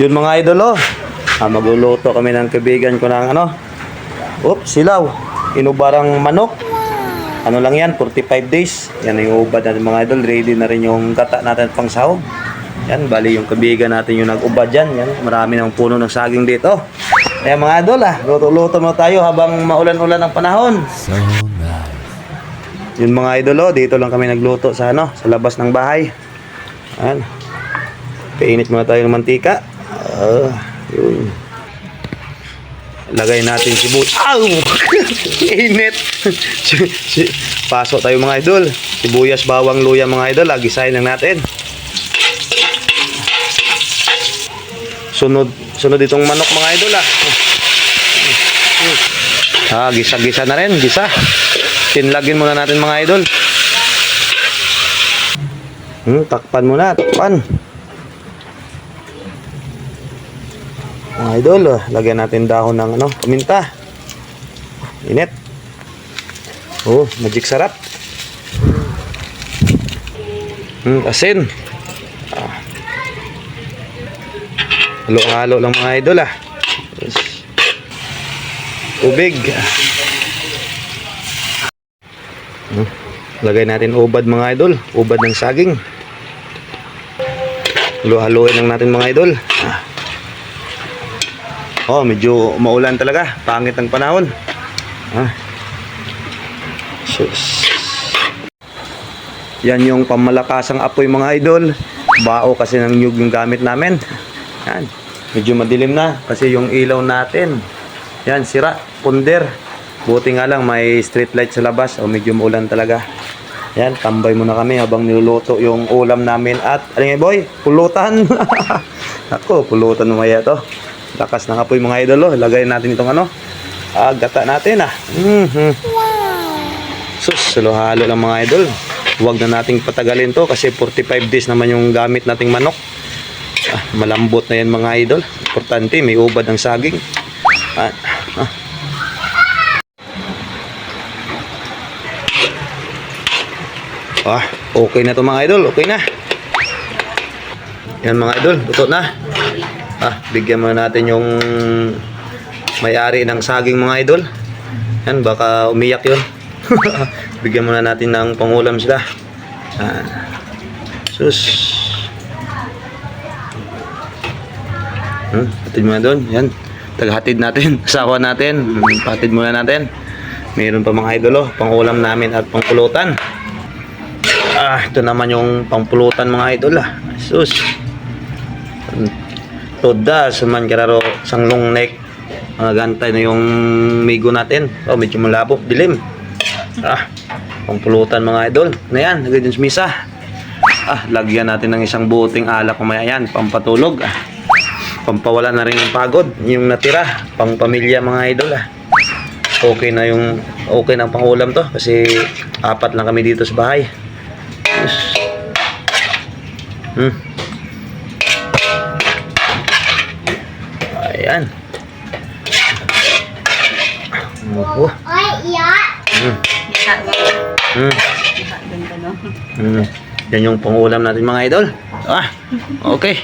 Yun mga idol, oh. Magluluto kami ng kaibigan ko ng ano. Silaw. Inubarang manok. Ano lang yan, 45 days. Yan yung ubad natin mga idol. Ready na rin yung gata natin pang sahog. Yan, bali yung kaibigan natin yung nag-ubad dyan. Yan, marami ng puno ng saging dito. Kaya mga idol, luto-luto mo tayo habang maulan-ulan ang panahon. So nice. Yun mga idol, dito lang kami nagluto sa ano, sa labas ng bahay. Yan. Painit muna tayo ng mantika. Yun. Lagay natin sibuyas. Init. Pasok tayo mga idol. Sibuyas, bawang, luya mga idol. Gisahin lang natin. Sunod itong manok mga idol gisa-gisa na rin. Gisa. Tinlagin muna natin mga idol. Takpan muna. Takpan. Mga idol, lagyan natin dahon ng ano, paminta. Init. Magic sarap. Asin. Halo-halo lang mga idol Tubig. Lagay natin ubad mga idol. Ubad ng saging. Halo-haloin lang natin mga idol. Medyo maulan talaga. Pangit ang panahon. Yan yung pamalakasang apoy mga idol. Bao kasi ng nyug yung gamit namin. Yan. Medyo madilim na kasi yung ilaw natin. Yan, sira. Punder. Buti nga lang may street light sa labas. Medyo maulan talaga. Yan, tambay muna kami habang niluluto yung ulam namin. At, ano nga boy? Pulutan. Ako, pulutan mamaya to. Lakas ng apoy mga idol. Lagay natin itong ano. Gata natin Sus, halo-halo lang mga idol. Huwag na nating patagalin to kasi 45 days naman yung gamit nating manok. Malambot na yan mga idol. Importante, may ubad ng saging. Okay na to mga idol. Okay na. Yan mga idol, luto na. Bigyan muna natin yung may-ari ng saging mga idol. Yan, baka umiyak yun. Bigyan muna natin ng pangulam sila. Sus. Hatid muna doon. Yan. Tagahatid natin. Asawa natin. Patid muna natin. Mayroon pa mga idol pangulam namin at pangpulutan. Ito naman yung pangpulutan mga idol Sus. Toda suman kararo sang long neck. Mga gantay na yung migo natin. Medyo malabo, dilim. Pangpulutan mga idol. Na yan, lagay din sa misa. Lagyan natin ng isang buting alak kumaya yan, pampatulog. Pampawala na rin yung pagod, yung natira, pang pamilya mga idol. Okay na ang pangulam to kasi 4 lang kami dito sa bahay. Ayan. Yan yung pangulam natin mga idol. Okay.